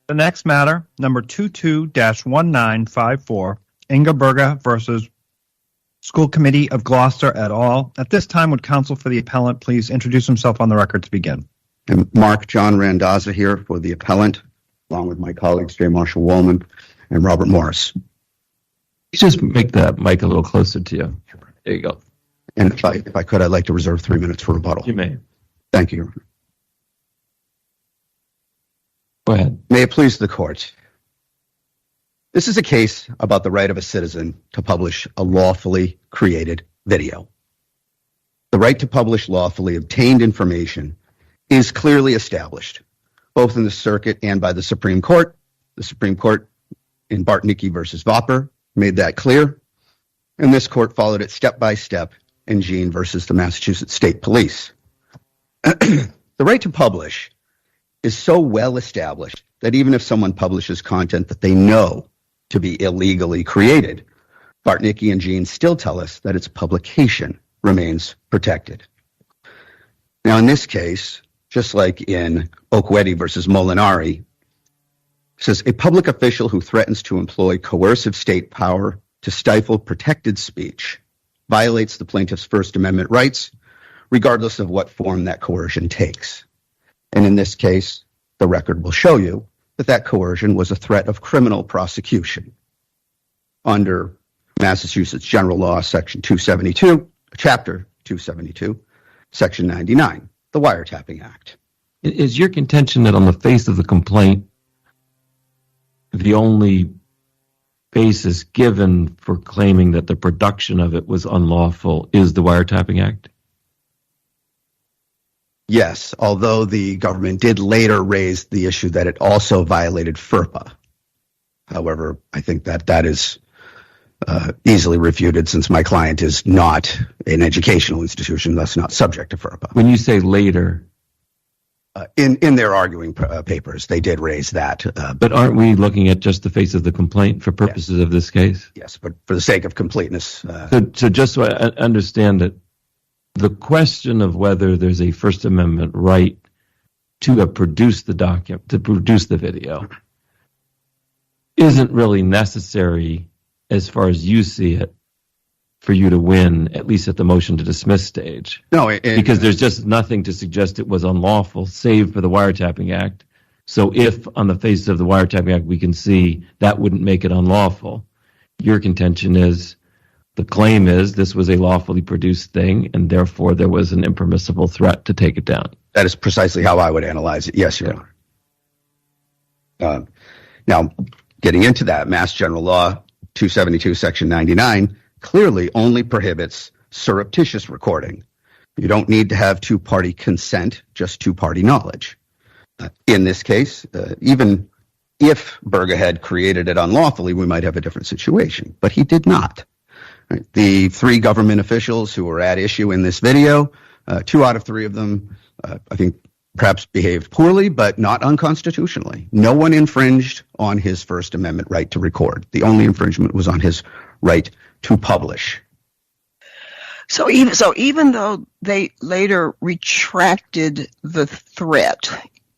The next matter, number 22-1954, Inga Berge versus School Committee of Gloucester et al. At this time, would counsel for the appellant please introduce himself on the record to begin? And Marc, John Randazza here for the appellant, along with my colleagues J. Marshall Woolman and Robert Morris. Just make that mic a little closer to you. There you go. And if I could, I'd like to reserve 3 minutes for rebuttal. You may. Thank you. Go ahead. May it please the court. This is a case about the right of a citizen to publish a lawfully created video. The right to publish lawfully obtained information is clearly established, both in the circuit and by the Supreme Court. The Supreme Court in Bartnicki versus Vopper made that clear, and this court followed it step by step in Jean versus the Massachusetts State Police. The right to publish is so well established that even if someone publishes content that they know to be illegally created, Bartnicki and Jean still tell us that its publication remains protected. Now, in this case, just like in Okwedi versus Molinari, it says a public official who threatens to employ coercive state power to stifle protected speech violates the plaintiff's First Amendment rights, regardless of what form that coercion takes. And in this case, the record will show you that that coercion was a threat of criminal prosecution under Massachusetts General Law, Section 272, Chapter 272, Section 99, the Wiretapping Act. Is your contention that on the face of the complaint, the only basis given for claiming that the production of it was unlawful is the Wiretapping Act? Yes, although the government did later raise the issue that it also violated FERPA. However, I think that is easily refuted since my client is not an educational institution, thus not subject to FERPA. When you say later... In their arguing papers, they did raise that. But aren't we looking at just the face of the complaint for purposes of this case? Yes, but for the sake of completeness... So just so I understand it, the question of whether there's a First Amendment right to produce the document, to produce the video, isn't really necessary as far as you see it for you to win, at least at the motion to dismiss stage. No, because there's just nothing to suggest it was unlawful, save for the Wiretapping Act. So if on the face of the Wiretapping Act we can see that wouldn't make it unlawful, your contention is, the claim is this was a lawfully produced thing, and therefore there was an impermissible threat to take it down. That is precisely how I would analyze it. Yes, Your Honor. Now, getting into that, Mass General Law 272, Section 99, clearly only prohibits surreptitious recording. You don't need to have two-party consent, just two-party knowledge. In this case, even if Berge had created it unlawfully, we might have a different situation, but he did not. Right. The three government officials who were at issue in this video, 2 out of 3 of them, I think, perhaps behaved poorly, but not unconstitutionally. No one infringed on his First Amendment right to record. The only infringement was on his right to publish. So even though they later retracted the threat,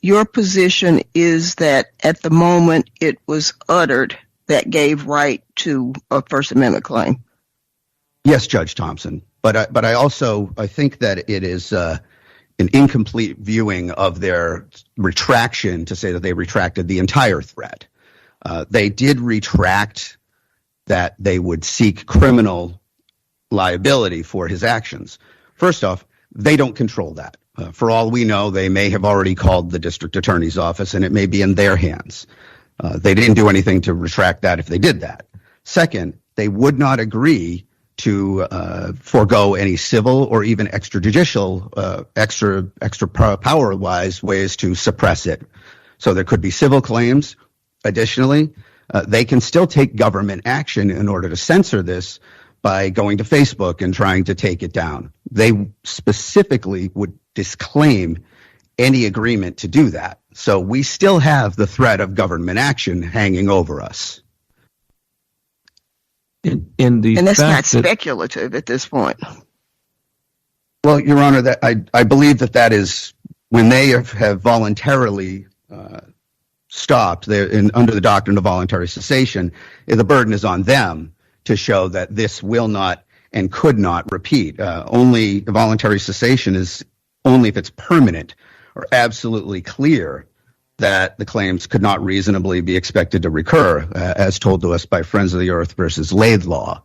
your position is that at the moment it was uttered that gave right to a First Amendment claim? Yes, Judge Thompson, but I think that it is an incomplete viewing of their retraction to say that they retracted the entire threat. They did retract that they would seek criminal liability for his actions. First off, they don't control that. For all we know, they may have already called the district attorney's office, and it may be in their hands. They didn't do anything to retract that if they did that. Second, they would not agree to forego any civil or even extrajudicial, extra power-wise ways to suppress it. So there could be civil claims. Additionally, they can still take government action in order to censor this by going to Facebook and trying to take it down. They specifically would disclaim any agreement to do that. So we still have the threat of government action hanging over us. And that's not speculative at this point. Well, Your Honor, that I believe that is when they have voluntarily stopped, under the doctrine of voluntary cessation, the burden is on them to show that this will not and could not repeat. Only voluntary cessation is only if it's permanent or absolutely clear that the claims could not reasonably be expected to recur, as told to us by Friends of the Earth versus Laidlaw.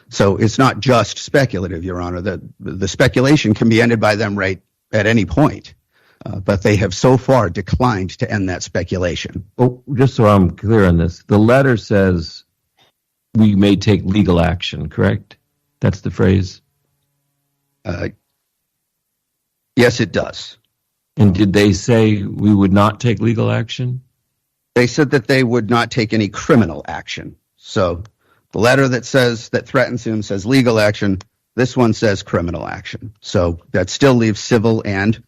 So it's not just speculative, Your Honor. The speculation can be ended by them right at any point, but they have so far declined to end that speculation. Well, just so I'm clear on this, the letter says we may take legal action, correct? That's the phrase? Yes, it does. And did they say we would not take legal action? They said that they would not take any criminal action. So the letter that threatens him says legal action. This one says criminal action. So that still leaves civil and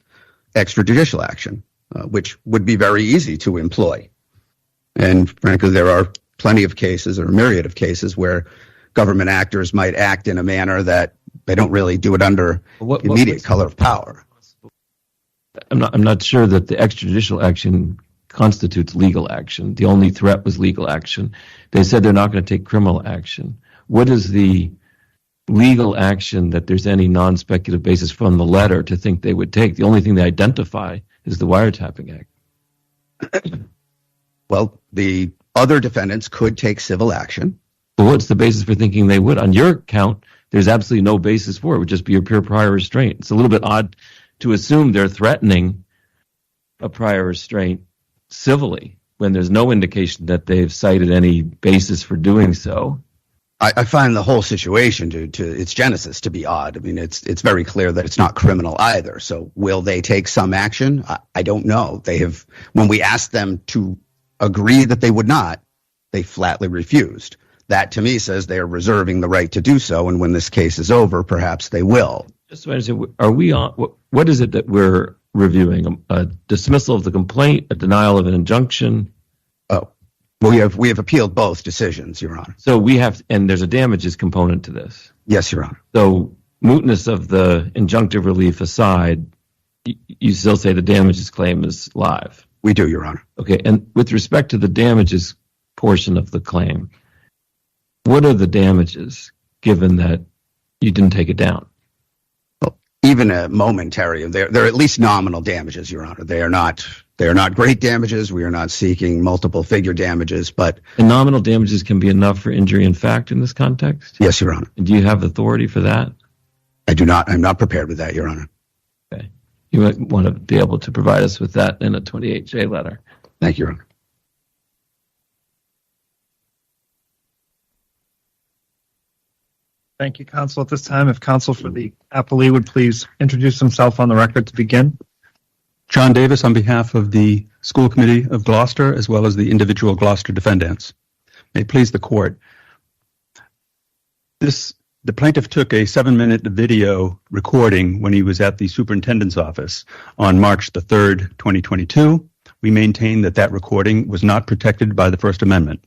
extrajudicial action, which would be very easy to employ. And frankly, there are plenty of cases, or a myriad of cases, where government actors might act in a manner that they don't really do it under immediate color of power. I'm not sure that the extrajudicial action constitutes legal action. The only threat was legal action. They said they're not going to take criminal action. What is the legal action that there's any non-speculative basis from the letter to think they would take? The only thing they identify is the Wiretapping Act. Well, the other defendants could take civil action. But what's the basis for thinking they would? On your count, there's absolutely no basis for it. It would just be a pure prior restraint. It's a little bit odd to assume they're threatening a prior restraint civilly when there's no indication that they've cited any basis for doing so. I find the whole situation to its genesis to be odd. I mean, it's very clear that it's not criminal either. So will they take some action? I don't know. They have, when we asked them to agree that they would not, they flatly refused. That to me says they are reserving the right to do so, and when this case is over, perhaps they will. Just so I understand, are we on? What is it that we're reviewing? A dismissal of the complaint, a denial of an injunction? Oh, well, we have appealed both decisions, Your Honor. So we have, and there's a damages component to this. Yes, Your Honor. So mootness of the injunctive relief aside, you still say the damages claim is live? We do, Your Honor. Okay, and with respect to the damages portion of the claim, what are the damages given that you didn't take it down? Well, even a momentary, they're at least nominal damages, Your Honor. They are not great damages. We are not seeking multiple figure damages, but and nominal damages can be enough for injury in fact in this context? Yes, Your Honor. And do you have authority for that? I do not. I'm not prepared with that, Your Honor. Okay. You might want to be able to provide us with that in a 28J letter. Thank you, Your Honor. Thank you, Counsel. At this time, if Counsel for the appellee would please introduce himself on the record to begin. John Davis on behalf of the School Committee of Gloucester, as well as the individual Gloucester defendants. May it please the court. The plaintiff took a 7-minute video recording when he was at the superintendent's office on March the 3rd, 2022. We maintain that recording was not protected by the First Amendment.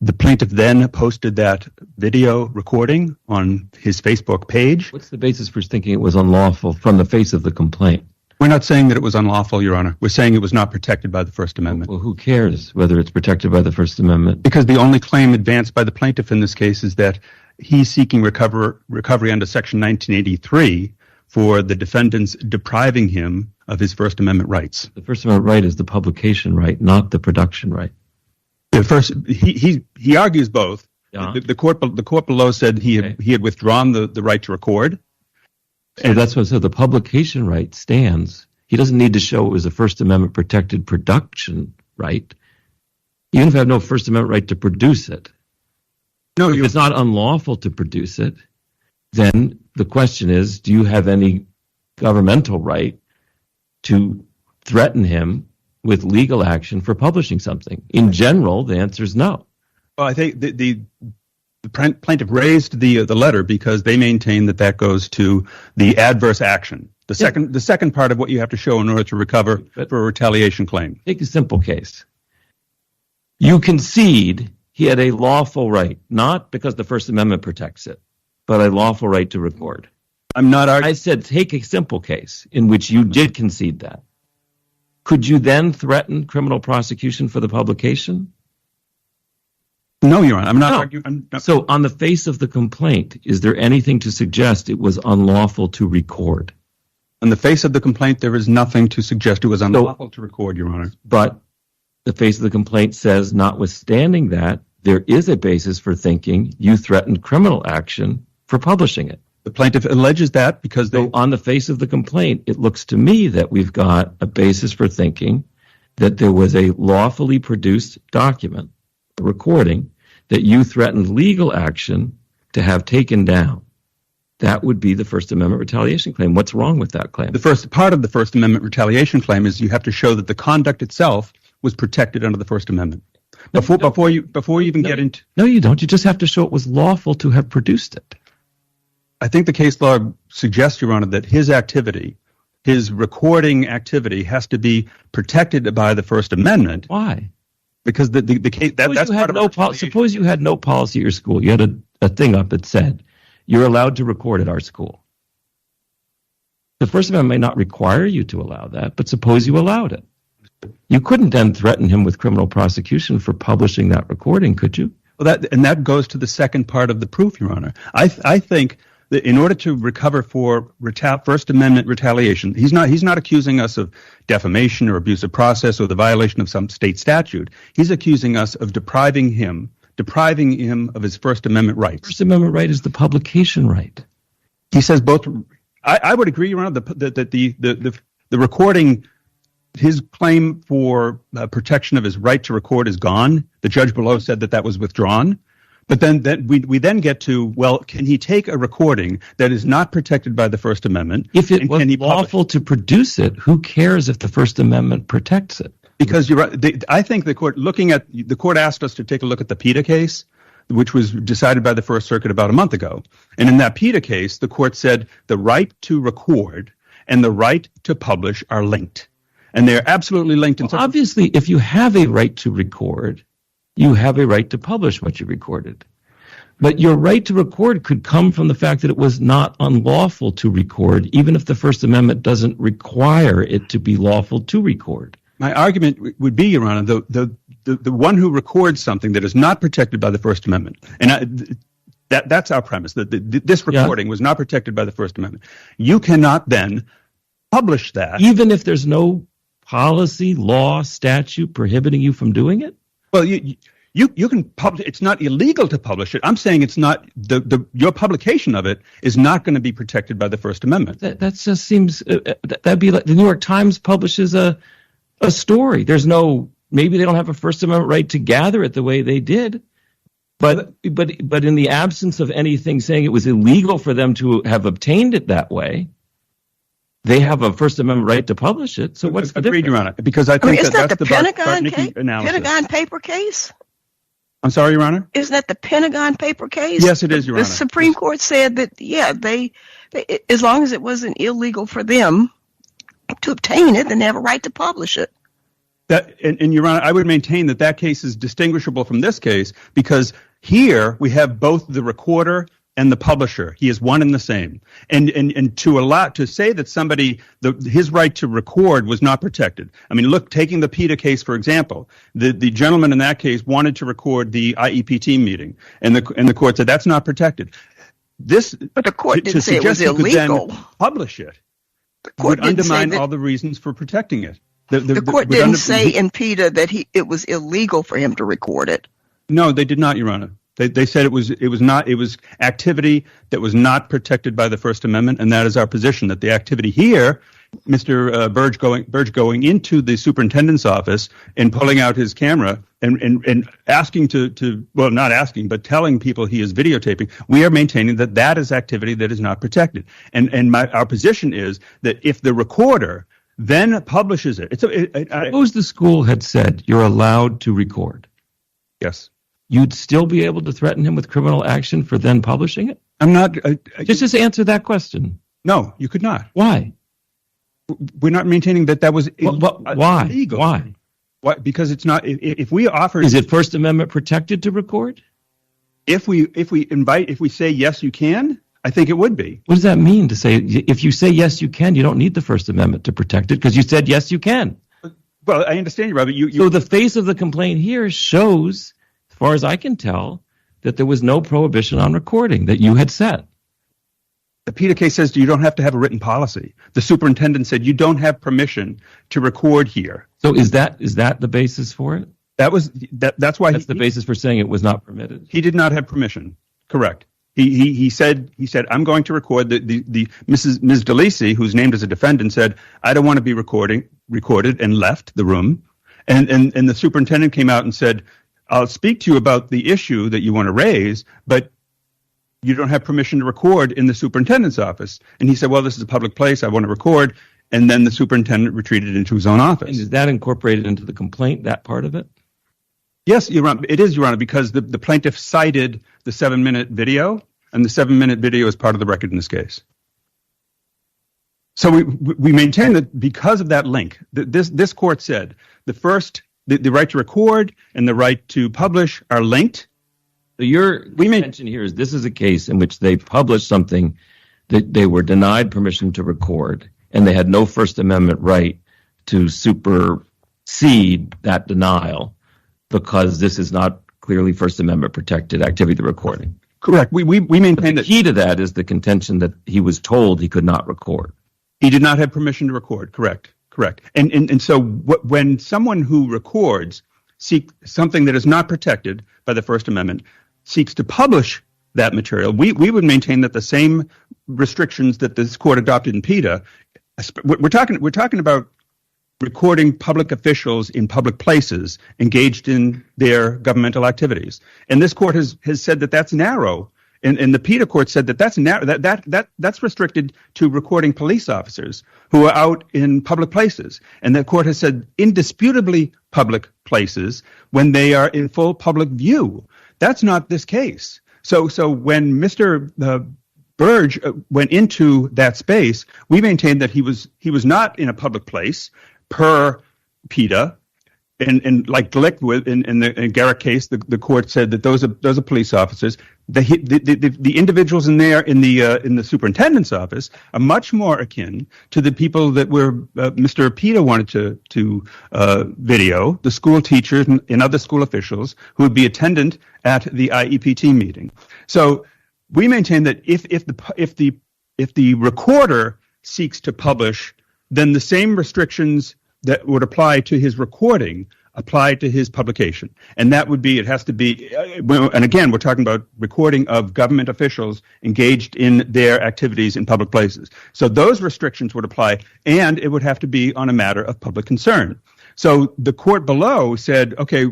The plaintiff then posted that video recording on his Facebook page. What's the basis for thinking it was unlawful from the face of the complaint? We're not saying that it was unlawful, Your Honor. We're saying it was not protected by the First Amendment. Well, who cares whether it's protected by the First Amendment? Because the only claim advanced by the plaintiff in this case is that he's seeking recovery under Section 1983 for the defendants depriving him of his First Amendment rights. The First Amendment right is the publication right, not the production right. He argues both. Yeah. The court below said he had withdrawn the right to record. So that's what. So the publication right stands. He doesn't need to show it was a First Amendment protected production right, even if I have no First Amendment right to produce it. No, if it's not unlawful to produce it, then the question is, do you have any governmental right to threaten him with legal action for publishing something? In general, the answer is no. Well, I think the plaintiff raised the letter because they maintain that goes to the adverse action. The second part of what you have to show in order to recover for a retaliation claim. Take a simple case. You concede he had a lawful right, not because the First Amendment protects it, but a lawful right to record. I'm not arguing. I said take a simple case in which you did concede that. Could you then threaten criminal prosecution for the publication? No, Your Honor. I'm not No. arguing. So on the face of the complaint, is there anything to suggest it was unlawful to record? On the face of the complaint, there is nothing to suggest it was unlawful to record, Your Honor. But the face of the complaint says, notwithstanding that, there is a basis for thinking you threatened criminal action for publishing it. The plaintiff alleges that because So on the face of the complaint, it looks to me that we've got a basis for thinking that there was a lawfully produced document, a recording, that you threatened legal action to have taken down. That would be the First Amendment retaliation claim. What's wrong with that claim? the first part of the First Amendment retaliation claim is you have to show that the conduct itself was protected under the First Amendment. Before you even get into, No, you don't. You just have to show it was lawful to have produced it. I think the case law suggests, Your Honor, that his activity, his recording activity, has to be protected by the First Amendment. Why? Because the case that's part of retaliation. Suppose you had no policy at your school. You had a thing up that said you're allowed to record at our school. The First Amendment may not require you to allow that, but suppose you allowed it. You couldn't then threaten him with criminal prosecution for publishing that recording, could you? Well, that goes to the second part of the proof, Your Honor. I think that in order to recover for First Amendment retaliation, he's not accusing us of defamation or abuse of process or the violation of some state statute. He's accusing us of depriving him of his First Amendment rights. First Amendment right is the publication right. He says both. I would agree, Your Honor, that the recording, his claim for protection of his right to record is gone. The judge below said that was withdrawn. But then we then get to, well, can he take a recording that is not protected by the First Amendment? If it was lawful to produce it, who cares if the First Amendment protects it? Because you're right. I think the court asked us to take a look at the PETA case, which was decided by the First Circuit about a month ago. And in that PETA case, the court said the right to record and the right to publish are linked. And they're absolutely linked. Obviously, if you have a right to record, you have a right to publish what you recorded. But your right to record could come from the fact that it was not unlawful to record, even if the First Amendment doesn't require it to be lawful to record. My argument would be, Your Honor, the one who records something that is not protected by the First Amendment, and that's our premise, that this recording was not protected by the First Amendment. You cannot then publish that. Even if there's no policy, law, statute prohibiting you from doing it? Well, you can publish. It's not illegal to publish it. I'm saying it's not your publication of it is not going to be protected by the First Amendment. That just seems that'd be like the New York Times publishes a story. There's no, maybe they don't have a First Amendment right to gather it the way they did, but in the absence of anything saying it was illegal for them to have obtained it that way, they have a First Amendment right to publish it. So what's the difference? Your Honor, because I think isn't that that's the Pentagon paper case? I'm sorry, Your Honor? Isn't that the Pentagon paper case? Yes, it is, Your Honor. The Supreme Court said that, they as long as it wasn't illegal for them to obtain it, then they have a right to publish it. And Your Honor, I would maintain that case is distinguishable from this case because here we have both the recorder and the publisher. He is one and the same. And to say that somebody, his right to record was not protected. I mean, look, taking the PETA case, for example, the gentleman in that case wanted to record the IEPT meeting, and the court said that's not protected. But the court didn't say it was illegal. Publish it. The court would undermine all the reasons for protecting it. The court didn't say in PETA that it was illegal for him to record it. No, they did not, Your Honor. They said it was activity that was not protected by the First Amendment, and that is our position, that the activity here, Mr. Berge going into the superintendent's office and pulling out his camera and asking well, not asking, but telling people he is videotaping, we are maintaining that is activity that is not protected. And our position is that if the recorder then publishes it. Suppose the school had said you're allowed to record. Yes. You'd still be able to threaten him with criminal action for then publishing it? I'm not. Just answer that question. No, you could not. Why? We're not maintaining that was why? illegal. Why? Because it's not. If we offer, is it First Amendment protected to record? If we say yes, you can. I think it would be. What does that mean to say? If you say yes, you can, you don't need the First Amendment to protect it because you said yes, you can. Well, I understand you, Robert. So the face of the complaint here shows, as far as I can tell, that there was no prohibition on recording that you had set. The PETA case says you don't have to have a written policy. The superintendent said you don't have permission to record here. So is that the basis for it? That's why That's the basis for saying it was not permitted. He did not have permission. Correct. He said I'm going to record. The Ms. DeLisi, who's named as a defendant, said I don't want to be recorded, and left the room. And the superintendent came out and said, I'll speak to you about the issue that you want to raise, but you don't have permission to record in the superintendent's office. And he said, well, this is a public place. I want to record. And then the superintendent retreated into his own office. And is that incorporated into the complaint, that part of it? Yes, Your Honor, it is, Your Honor, because the plaintiff cited the 7-minute video, and the 7-minute video is part of the record in this case. So we maintain that because of that link, this court said the right to record and the right to publish are linked. So your contention here is this is a case in which they published something that they were denied permission to record, and they had no First Amendment right to supersede that denial because this is not clearly First Amendment protected activity, the recording. Correct. We maintain that the key to that is the contention that he was told he could not record. He did not have permission to record. Correct. And so when someone who records seeks something that is not protected by the First Amendment seeks to publish that material, we would maintain that the same restrictions that this court adopted in PETA, we're talking about recording public officials in public places engaged in their governmental activities. And this court has said that that's narrow. And the PETA court said that that's narrow, that's restricted to recording police officers who are out in public places. And the court has said indisputably public places when they are in full public view. That's not this case. So when Mr. Berge went into that space, we maintained that he was not in a public place per PETA. And like Glick in the Garrett case, the court said that those are police officers. The individuals in the superintendent's office are much more akin to the people that were Mr. PETA wanted to video, the school teachers and other school officials who would be attendant at the IEPT meeting. So we maintain that if the recorder seeks to publish, then the same restrictions that would apply to his recording apply to his publication. And that would be, it has to be, and again, we're talking about recording of government officials engaged in their activities in public places. So those restrictions would apply, and it would have to be on a matter of public concern. So the court below said, okay,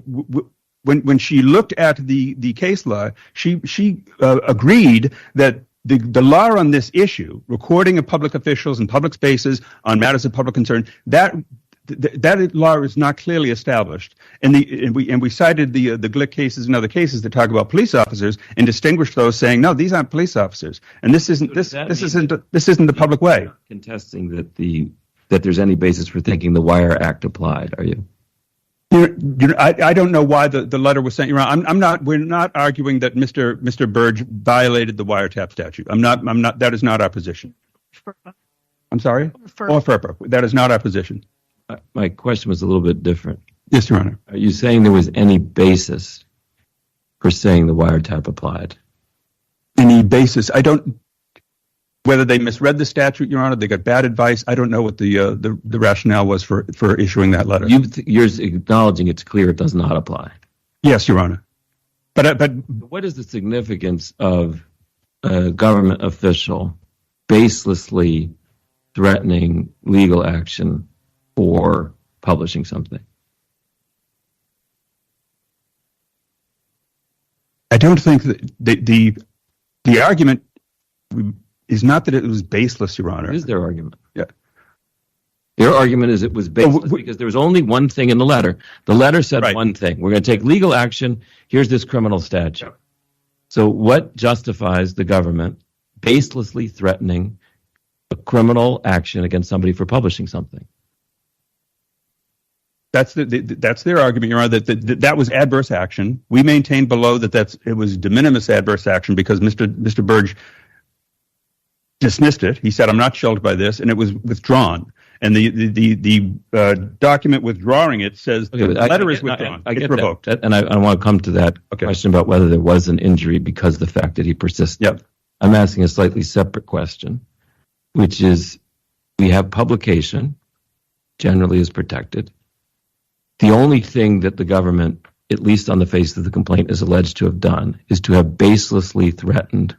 when she looked at the case law, she agreed that the law on this issue, recording of public officials in public spaces on matters of public concern, that law is not clearly established, and we cited the Glick cases and other cases that talk about police officers and distinguished those, saying no, these aren't police officers, and this isn't the public way. Contesting that there's any basis for thinking the Wire Act applied, are you? I don't know why the letter was sent around. We're not arguing that Mr. Berge violated the wiretap statute. That is not our position. I'm sorry? Or FERPA. That is not our position. My question was a little bit different. Yes, Your Honor. Are you saying there was any basis for saying the wiretap applied? Any basis? I don't. Whether they misread the statute, Your Honor, they got bad advice. I don't know what the rationale was for issuing that letter. You're acknowledging it's clear it does not apply. Yes, Your Honor. But what is the significance of a government official baselessly threatening legal action for publishing something? I don't think that the argument is not that it was baseless, Your Honor. What is their argument? Yeah. Their argument is it was baseless because there was only one thing in the letter. The letter said one thing. We're going to take legal action. Here's this criminal statute. Yeah. So what justifies the government baselessly threatening a criminal action against somebody for publishing something? That's their argument, Your Honor, that was adverse action. We maintain below that it was de minimis adverse action because Mr. Berge dismissed it. He said, I'm not chilled by this, and it was withdrawn. And the document withdrawing it says the letter is withdrawn. I get it's revoked. that. And I want to come to that question about whether there was an injury because of the fact that he persisted. Yep. I'm asking a slightly separate question, which is we have publication, generally is protected. The only thing that the government, at least on the face of the complaint, is alleged to have done is to have baselessly threatened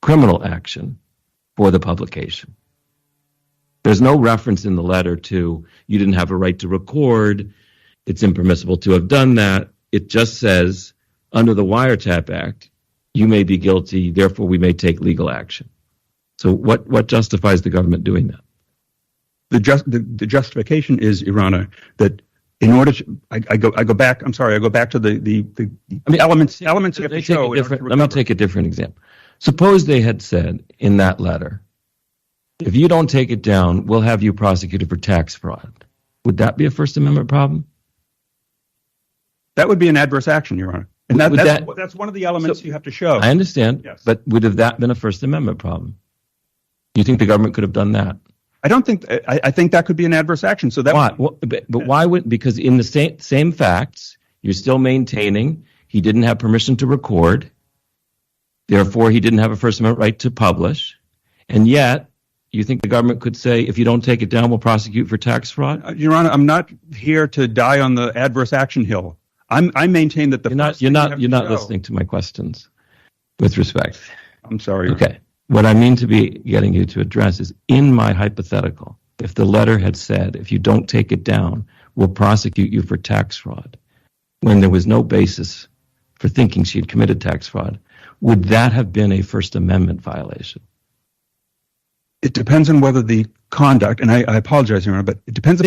criminal action for the publication. There's no reference in the letter to you didn't have a right to record, it's impermissible to have done that. It just says, under the Wiretap Act, you may be guilty, therefore we may take legal action. So what justifies the government doing that? The justification is, Your Honor, that in order to, I go back. I'm sorry. I go back to the elements you have to show. Let me take a different example. Suppose they had said in that letter, if you don't take it down, we'll have you prosecuted for tax fraud. Would that be a First Amendment problem? That would be an adverse action, Your Honor. And that's one of the elements you have to show. I understand, yes. But would have that been a First Amendment problem? You think the government could have done that? I don't think. I think that could be an adverse action. So that why? But why would? Because in the same facts, you're still maintaining he didn't have permission to record, therefore he didn't have a First Amendment right to publish, and yet you think the government could say, if you don't take it down, we'll prosecute for tax fraud? Your Honor, I'm not here to die on the adverse action hill. I maintain that you're not listening to my questions. With respect, I'm sorry. Okay. What I mean to be getting you to address is, in my hypothetical, if the letter had said, if you don't take it down, we'll prosecute you for tax fraud, when there was no basis for thinking she had committed tax fraud, would that have been a First Amendment violation? It depends on whether the conduct, and I apologize, Your Honor, but it depends on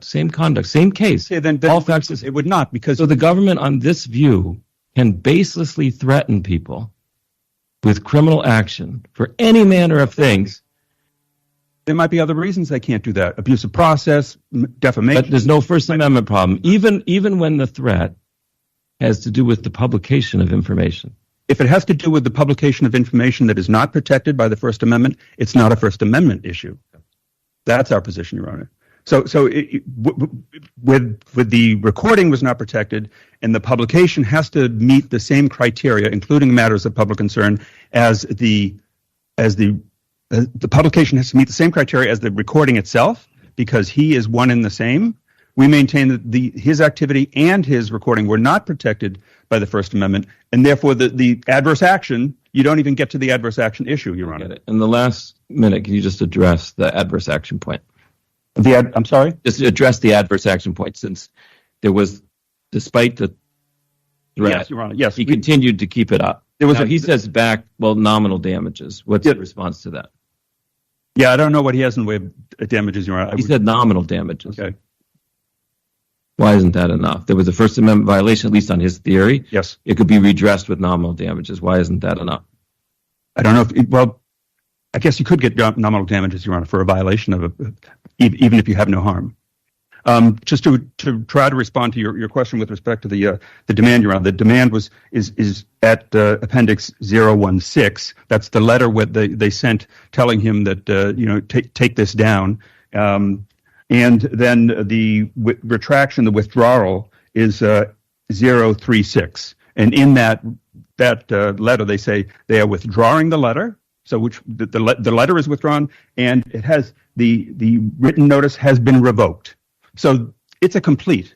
same conduct, same case. Okay, then all facts. It would not, because so the government on this view can baselessly threaten people with criminal action for any manner of things. There might be other reasons they can't do that. Abusive process, defamation. But there's no First Amendment problem, even when the threat has to do with the publication of information. If it has to do with the publication of information that is not protected by the First Amendment, it's not a First Amendment issue. That's our position, Your Honor. So with the recording was not protected, and the publication has to meet the same criteria, including matters of public concern, as the publication has to meet the same criteria as the recording itself, because he is one and the same. We maintain that his activity and his recording were not protected by the First Amendment, and therefore the adverse action, you don't even get to the adverse action issue, Your Honor. In the last minute, can you just address the adverse action point? I'm sorry? Just address the adverse action point, since there was, despite the threat, yes, Your Honor. Yes, he continued to keep it up. He says back, nominal damages. What's the response to that? Yeah, I don't know what he has in the way of damages, Your Honor. He said nominal damages. Okay. Why isn't that enough? There was a First Amendment violation, at least on his theory. Yes. It could be redressed with nominal damages. Why isn't that enough? I don't know. I guess you could get nominal damages, Your Honor, for a violation of even if you have no harm. Just to try to respond to your question with respect to the demand, Your Honor. The demand is at Appendix 016. That's the letter they sent telling him that take this down. And then the retraction, the withdrawal, is 036. And in that letter, they say they are withdrawing the letter. So which the letter is withdrawn, and it has the written notice has been revoked. So it's a complete.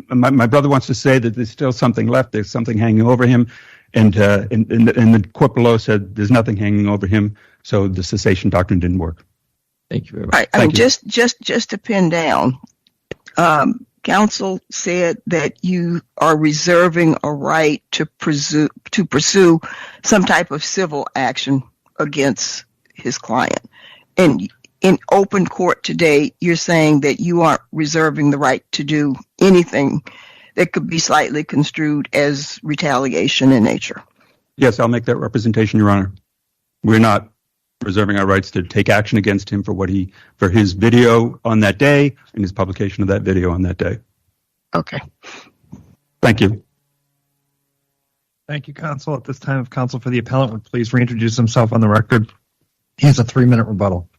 My brother wants to say that there's still something left. There's something hanging over him, and the court below said there's nothing hanging over him. So the cessation doctrine didn't work. Thank you very much. Just to pin down, counsel said that you are reserving a right to pursue some type of civil action against his client. And in open court today, you're saying that you aren't reserving the right to do anything that could be slightly construed as retaliation in nature. Yes, I'll make that representation, Your Honor. We're not reserving our rights to take action against him for his video on that day and his publication of that video on that day. Okay. Thank you. Thank you, counsel. At this time, if counsel for the appellant would please reintroduce himself on the record. He has a 3-minute rebuttal.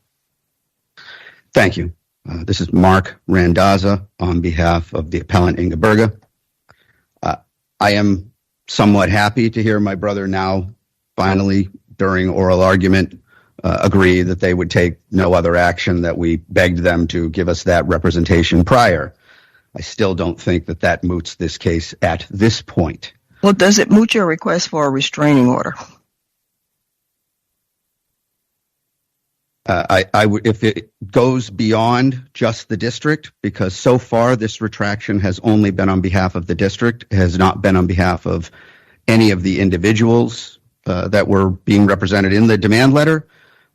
Thank you. This is Marc Randazza on behalf of the appellant Inga Berge. I am somewhat happy to hear my brother now finally, during oral argument, agree that they would take no other action, that we begged them to give us that representation prior. I still don't think that that moots this case at this point. Well, does it moot your request for a restraining order? If it goes beyond just the district, because so far this retraction has only been on behalf of the district, has not been on behalf of any of the individuals that were being represented in the demand letter.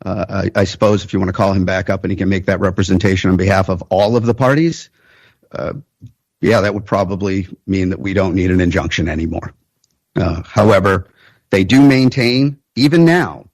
I suppose if you want to call him back up and he can make that representation on behalf of all of the parties, yeah, that would probably mean that we don't need an injunction anymore. However, they do maintain, even now,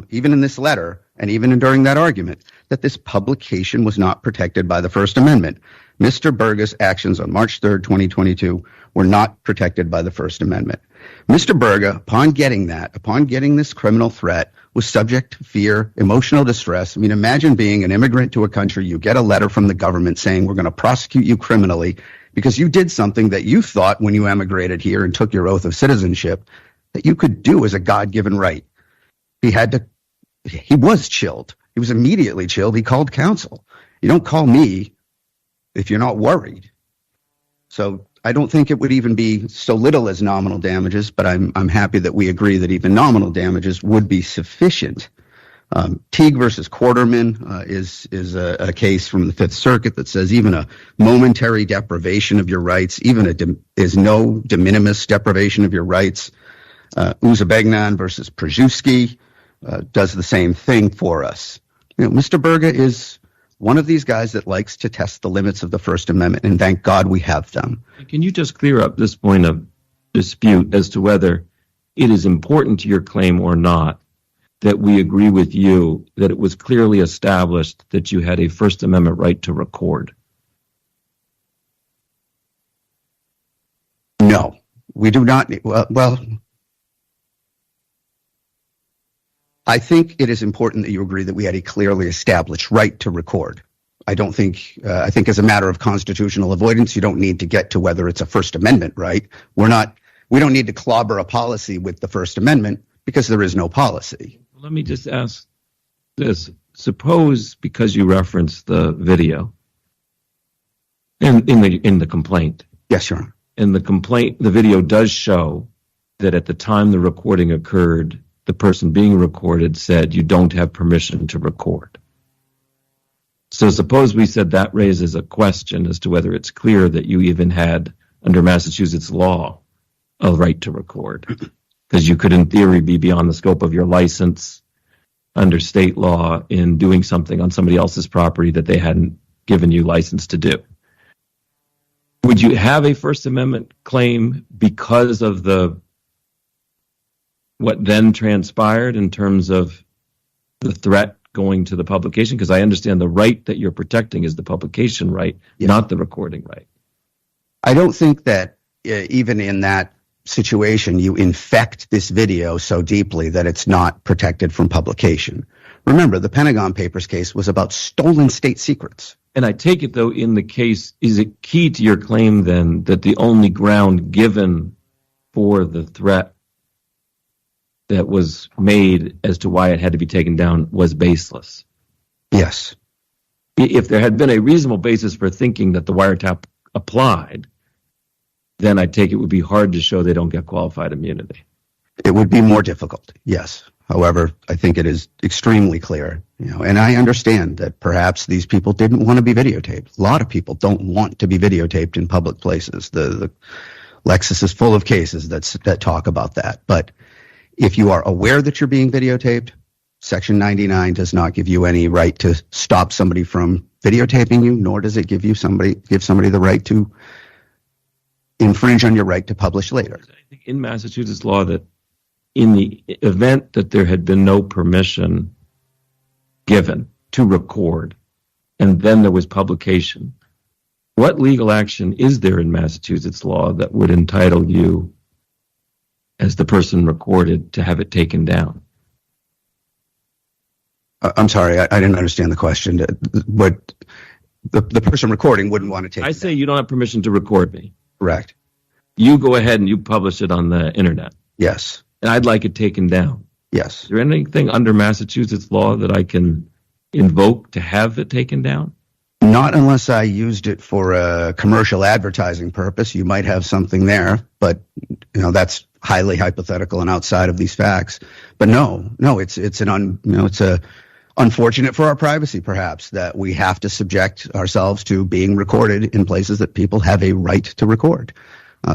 even in this letter, and even during that argument, that this publication was not protected by the First Amendment. Mr. Berge's actions on March 3rd, 2022 were not protected by the First Amendment. Mr. Berge, upon getting this criminal threat, was subject to fear, emotional distress. I mean, imagine being an immigrant to a country, you get a letter from the government saying, we're going to prosecute you criminally because you did something that you thought when you emigrated here and took your oath of citizenship that you could do as a God-given right. He was chilled. He was immediately chilled. He called counsel. You don't call me if you're not worried. So I don't think it would even be so little as nominal damages, but I'm happy that we agree that even nominal damages would be sufficient. Teague versus Quarterman is a case from the Fifth Circuit that says even a momentary deprivation of your rights, even is no de minimis deprivation of your rights. Uzbegnan versus Przewski does the same thing for us. Mr. Berge is one of these guys that likes to test the limits of the First Amendment, and thank God we have them. Can you just clear up this point of dispute as to whether it is important to your claim or not that we agree with you that it was clearly established that you had a First Amendment right to record? No, we do not. Well, I think it is important that you agree that we had a clearly established right to record. I think as a matter of constitutional avoidance, you don't need to get to whether it's a First Amendment right. We don't need to clobber a policy with the First Amendment because there is no policy. Let me just ask this. Suppose, because you referenced the video in the complaint. Yes, Your Honor. In the complaint, the video does show that at the time the recording occurred, the person being recorded said, you don't have permission to record. So suppose we said that raises a question as to whether it's clear that you even had, under Massachusetts law, a right to record. Because you could, in theory, be beyond the scope of your license under state law in doing something on somebody else's property that they hadn't given you license to do. Would you have a First Amendment claim because of what then transpired in terms of the threat going to the publication? Because I understand the right that you're protecting is the publication right, yes, not the recording right. I don't think that even in that situation, you infect this video so deeply that it's not protected from publication. Remember, the Pentagon Papers case was about stolen state secrets. And I take it, though, in the case, is it key to your claim, then, that the only ground given for the threat that was made as to why it had to be taken down was baseless? Yes. If there had been a reasonable basis for thinking that the wiretap applied, then I take it would be hard to show they don't get qualified immunity. It would be more difficult, yes. However, I think it is extremely clear, and I understand that perhaps these people didn't want to be videotaped. A lot of people don't want to be videotaped in public places. The Lexus is full of cases that talk about that. But if you are aware that you're being videotaped, Section 99 does not give you any right to stop somebody from videotaping you, nor does it give somebody the right to infringe on your right to publish later. I think in Massachusetts law that in the event that there had been no permission given to record, and then there was publication, what legal action is there in Massachusetts law that would entitle you, as the person recorded, to have it taken down? I'm sorry, I didn't understand the question. the person recording wouldn't want to take I it say down. you don't have permission to record me. Correct. You go ahead and you publish it on the internet, Yes. and I'd like it taken down. Yes. Is there anything under Massachusetts law that I can invoke to have it taken down? Not unless I used it for a commercial advertising purpose. You might have something there, but that's highly hypothetical and outside of these facts. But no, it's unfortunate for our privacy, perhaps, that we have to subject ourselves to being recorded in places that people have a right to record.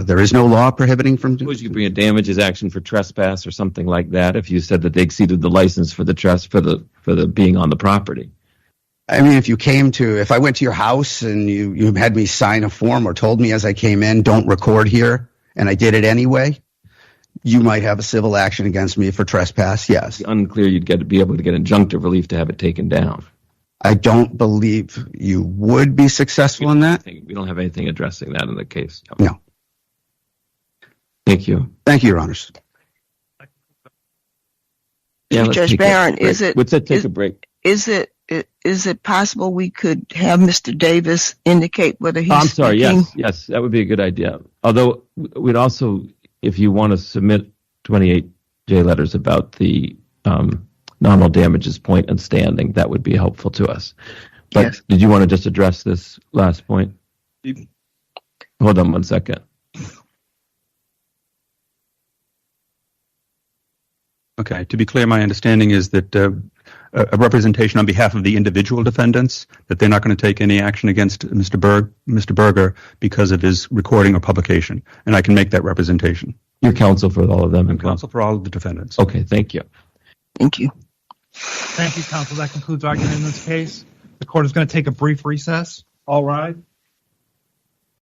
There is no law prohibiting from. Suppose you bring a damages action for trespass or something like that if you said that they exceeded the license for the for the being on the property. I mean, if I went to your house and you had me sign a form or told me as I came in, don't record here, and I did it anyway, you might have a civil action against me for trespass. Yes. It's unclear you'd be able to get injunctive relief to have it taken down. I don't believe you would be successful in that. We don't have anything addressing that in the case. No. Thank you. Thank you, Your Honors. Yeah, let's Judge take a Barron, break. Let's take a break. Is it possible we could have Mr. Davis indicate whether he's I'm sorry. speaking? Yes, that would be a good idea. Although we'd also, if you want to submit 28J letters about the nominal damages point and standing, that would be helpful to us. But Yes. Did you want to just address this last point? Hold on 1 second. Okay. To be clear, my understanding is that a representation on behalf of the individual defendants, that they're not going to take any action against Mr. Berger because of his recording or publication. And I can make that representation. You're counsel for all of them. I'm counsel for all of the defendants. Okay, thank you. Thank you. Thank you, counsel. That concludes argument in this case. The court is going to take a brief recess. All rise.